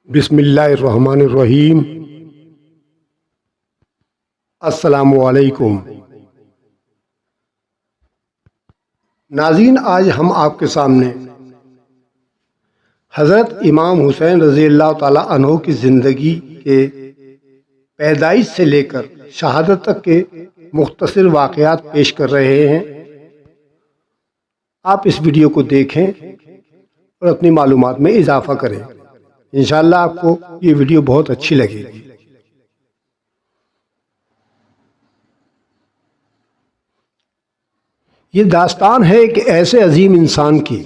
बिस्मिल्लाहिर्रहमानिर्रहीम। अस्सलामुअलैकुम। नाज़रीन, आज हम आपके सामने हज़रत इमाम हुसैन रज़ी अल्लाह ताला अन्हो की ज़िंदगी के पैदाइश से लेकर शहादत तक के मुख्तसर वाक़यात पेश कर रहे हैं। आप इस वीडियो को देखें और अपनी मालूमात में इजाफ़ा करें। इंशाअल्लाह आपको ये वीडियो बहुत अच्छी लगेगी। ये दास्तान है एक ऐसे अजीम इंसान की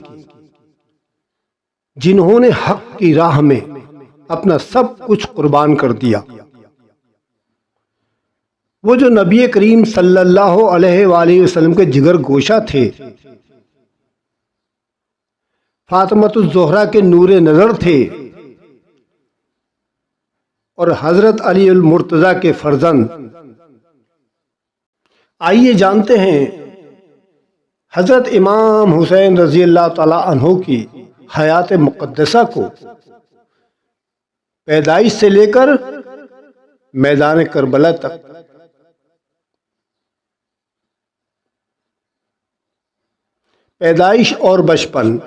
जिन्होंने हक की राह में अपना सब कुछ कुर्बान कर दिया। वो जो नबी करीम सल्लल्लाहु अलैहि वसल्लम के जिगर गोशा थे, फातिमतुज़ ज़ोहरा के नूरे नज़र थे और हजरत अली अल मुर्तज़ा के फर्जंद। आइए जानते हैं हजरत इमाम हुसैन रज़ी अल्लाह ताला अन्हो की हयात मुक़द्दसा को, पैदाइश से लेकर मैदान करबला तक। पैदाइश और बचपन।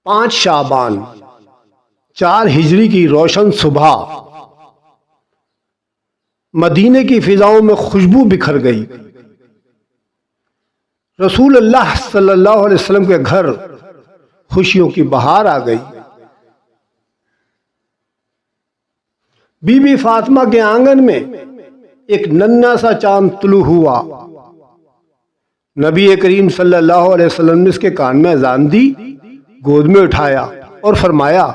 5 शाबान 4 हिजरी की रोशन सुबह मदीने की फिजाओं में खुशबू बिखर गई। रसूल अल्लाह सल्लल्लाहु अलैहि वसल्लम के घर खुशियों की बहार आ गई। बीबी फातिमा के आंगन में एक नन्हा सा चांद तुलू हुआ। नबी करीम सल्लल्लाहु अलैहि वसल्लम ने इसके कान में अजान दी, गोद में उठाया और फरमाया,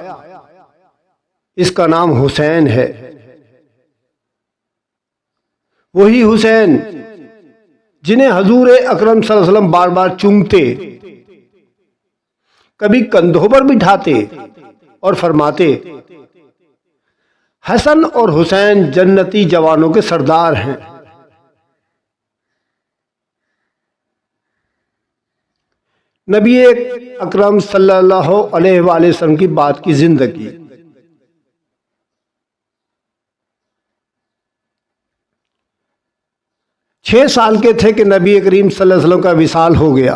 इसका नाम हुसैन है। वही हुसैन जिन्हें हजूर अकरम सल्लल्लाहु अलैहि वसल्लम बार बार चूमते, कभी कंधों पर बिठाते और फरमाते, हसन और हुसैन जन्नती जवानों के सरदार हैं। नबी अकरम सल्लल्लाहु अलैहि वसल्लम की बात की जिंदगी। छह साल के थे कि नबी करीम सल्लल्लाहु अलैहि वसल्लम का विसाल हो गया।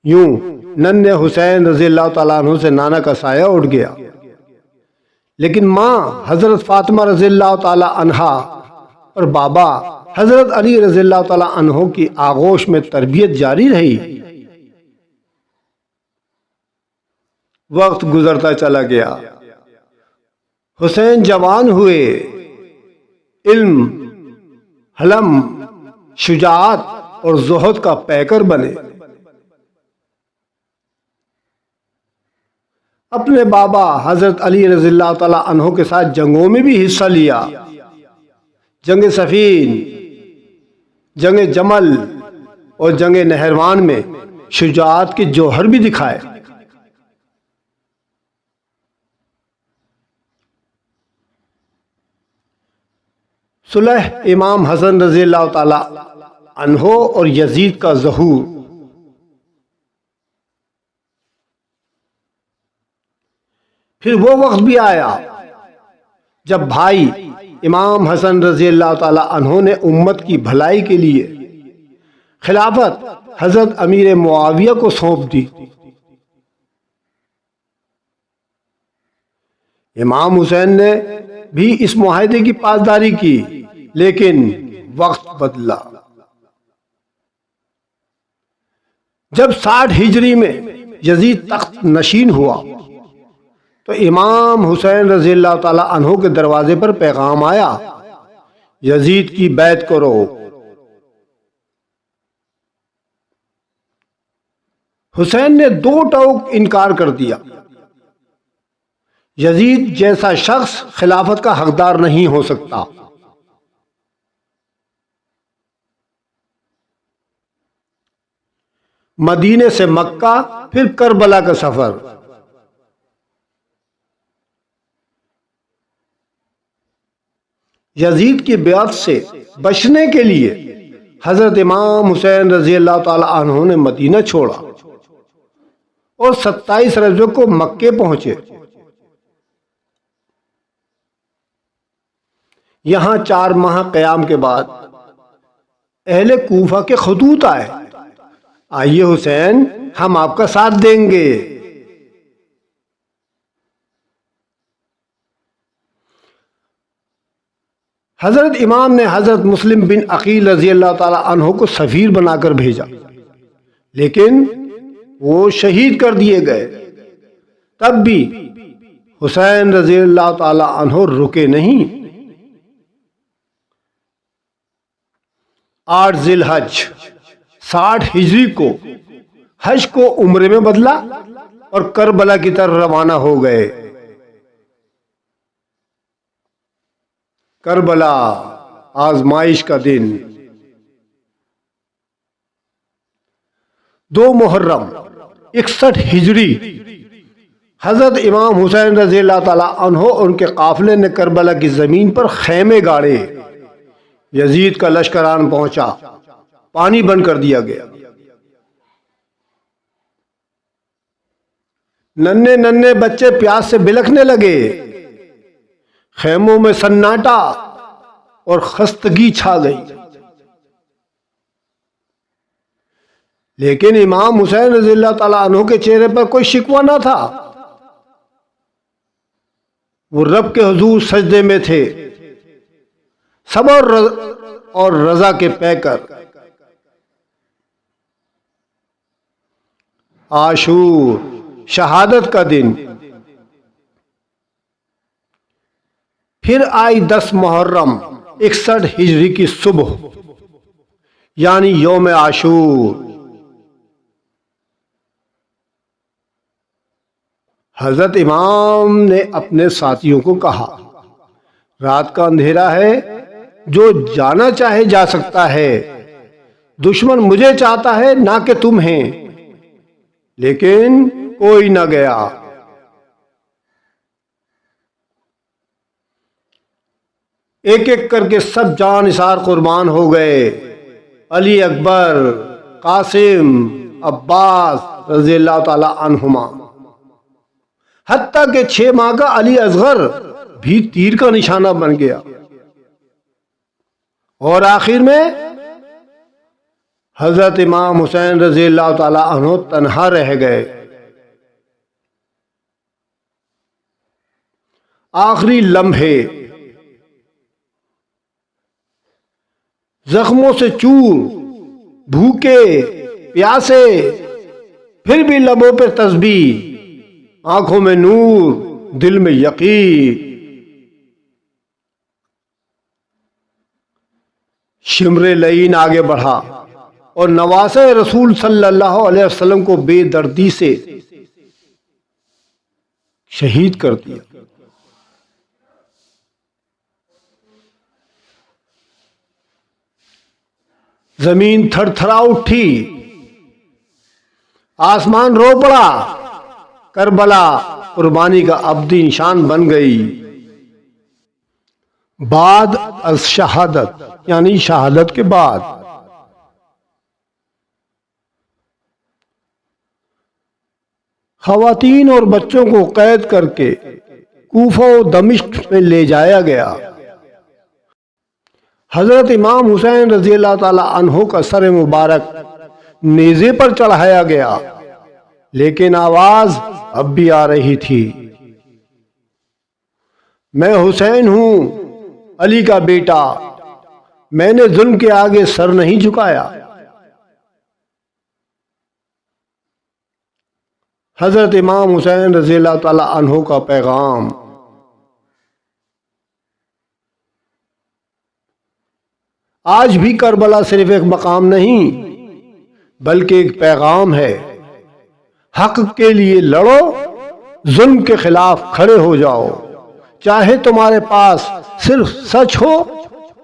यूं नन्हे हुसैन रज़ी अल्लाह ताला अन्हु से नाना का साया उड़ गया, लेकिन माँ हजरत फातिमा रज़ी अल्लाह ताला अन्हा और बाबा हजरत अली रज़ी अल्लाह ताला अन्हो की आगोश में तरबियत जारी रही। वक्त गुजरता चला गया। हुसैन जवान हुए, इल्म, हलम, शुजाअत और ज़ुहद का पैकर बने। अपने बाबा हजरत अली रज़ी अल्लाह ताला अन्हो के साथ जंगों में भी हिस्सा लिया। जंग सफीन, जंग जमल और जंग नहरवान में शुजाअत के जौहर भी दिखाए। सुलह इमाम हसन रज़ी अल्लाह ताला अन्हो और यजीद का ज़हूर। फिर वो वक्त भी आया जब भाई इमाम हसन रज़ी अल्लाह ताला अन्हो ने उम्मत की भलाई के लिए खिलाफत हजरत अमीर मुआविया को सौंप दी। इमाम हुसैन ने भी इस मुआहदे की पासदारी की, लेकिन वक्त बदला। जब 60 हिजरी में यजीद तख्त नशीन हुआ तो इमाम हुसैन रज़ी अल्लाह ताला अन्हो के दरवाजे पर पैगाम आया, यजीद की बैत करो। हुसैन ने 2 टोक इनकार कर दिया। यजीद जैसा शख्स खिलाफत का हकदार नहीं हो सकता। मदीने से मक्का, फिर करबला का सफर। यजीद की बेअत से बचने के लिए हजरत इमाम हुसैन रजी अल्लाह ताला अन्हु ने मदीना छोड़ा और 27 रजब को मक्के पहुंचे। यहां 4 माह क़याम के बाद अहले कूफा के खतूत आए, आइए हुसैन हम आपका साथ देंगे। हजरत इमाम ने हजरत मुस्लिम बिन अकील रजी अल्लाह ताला अन्हु को सफीर बनाकर भेजा, लेकिन वो शहीद कर दिए गए। तब भी हुसैन रजी अल्लाह ताला अन्हु रुके नहीं। 8 जिलहज 60 हिजरी को हज को उम्रे में बदला और करबला की तरफ रवाना हो गए। करबला आजमाइश का दिन। 2 मुहर्रम 61 हिजरी हजरत इमाम हुसैन रजी अल्लाह ताला अन्हो और उनके काफिले ने करबला की जमीन पर खैमे गाड़े। यजीद का लश्करान पहुंचा, पानी बंद कर दिया गया। नन्हे नन्हे बच्चे प्यास से बिलखने लगे। खैमों में सन्नाटा और खस्तगी छा गई। लेकिन इमाम हुसैन रज़ी अल्लाह ताला अन्हु के चेहरे पर कोई शिकवा ना था। वो रब के हुजूर सजदे में थे, सब्र और रजा के पैकर। आशूर शहादत का दिन। फिर आई 10 मुहर्रम 61 हिजरी की सुबह, यानी यौम आशूर। हजरत इमाम ने अपने साथियों को कहा, रात का अंधेरा है, जो जाना चाहे जा सकता है। दुश्मन मुझे चाहता है ना कि तुम्हें। लेकिन कोई ना गया। एक एक करके सब जान निसार कुर्बान हो गए। अली अकबर, कासिम, अब्बास रज़ी अल्लाह ताला अन्हुमा, हत्ता के 6 माह का अली असगर भी तीर का निशाना बन गया। और आखिर में हजरत इमाम हुसैन रज़ी अल्लाह ताला अन्हु तन्हा रह गए। आखिरी लम्हे जख्मों से चूर, भूखे प्यासे, फिर भी लबों पे तस्बीह, आंखों में नूर, दिल में यकीन। शिमरे लईन आगे बढ़ा और नवासे रसूल सल्लल्लाहु अलैहि वसल्लम को बेदर्दी से शहीद कर दिया। जमीन थरथरा उठी, आसमान रो पड़ा। करबला कुर्बानी का अब्दी निशान बन गई। बाद अज शहादत, यानी शहादत के बाद खवातीन और बच्चों को कैद करके कूफा और दमिश्क में ले जाया गया। हजरत इमाम हुसैन रजी अल्लाह ताला अन्हु का सर मुबारक नेज़े पर चढ़ाया गया, लेकिन आवाज अब भी आ रही थी, मैं हुसैन हूं, अली का बेटा, मैंने जुल्म के आगे सर नहीं झुकाया। हजरत इमाम हुसैन रजी अल्लाह ताला अन्हु का पैगाम। आज भी करबला सिर्फ एक मकाम नहीं, बल्कि एक पैगाम है। हक के लिए लड़ो, जुल्म के खिलाफ खड़े हो जाओ, चाहे तुम्हारे पास सिर्फ सच हो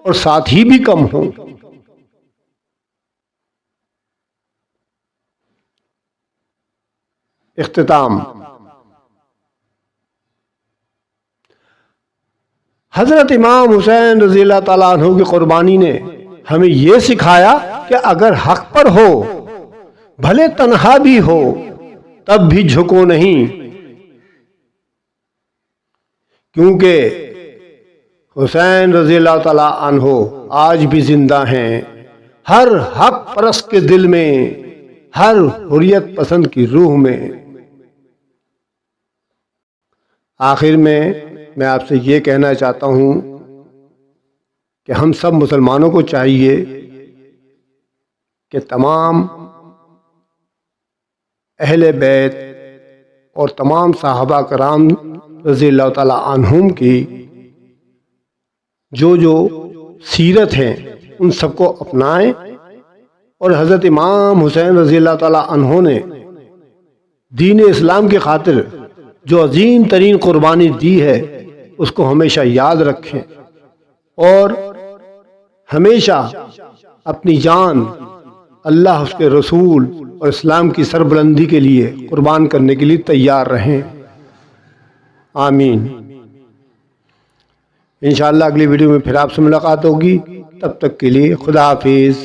और साथी भी कम हो। इख्तिताम। हजरत इमाम हुसैन रज़ी अल्लाह ताला अन्हु की कुर्बानी ने हमें यह सिखाया कि अगर हक पर हो, भले तन्हा भी हो, तब भी झुको नहीं, क्योंकि हुसैन रज़ी अल्लाह ताला अन्हो आज भी जिंदा हैं हर हक परस्त के दिल में, हर हुर्रियत पसंद की रूह में। आखिर में मैं आपसे ये कहना चाहता हूँ कि हम सब मुसलमानों को चाहिए कि तमाम अहले बैत और तमाम साहबा कराम रज़ी अल्लाह ताला अन्हुम की जो जो सीरत है उन सबको अपनाएं, और हज़रत इमाम हुसैन रज़ी अल्लाह ताला अन्हो ने दीन इस्लाम की खातिर जो अजीम तरीन कुर्बानी दी है उसको हमेशा याद रखें और हमेशा अपनी जान अल्लाह, उसके रसूल और इस्लाम की सरबुलंदी के लिए कुर्बान करने के लिए तैयार रहें। आमीन। इंशाअल्लाह अगली वीडियो में फिर आपसे मुलाकात होगी, तब तक के लिए खुदा हाफिज़।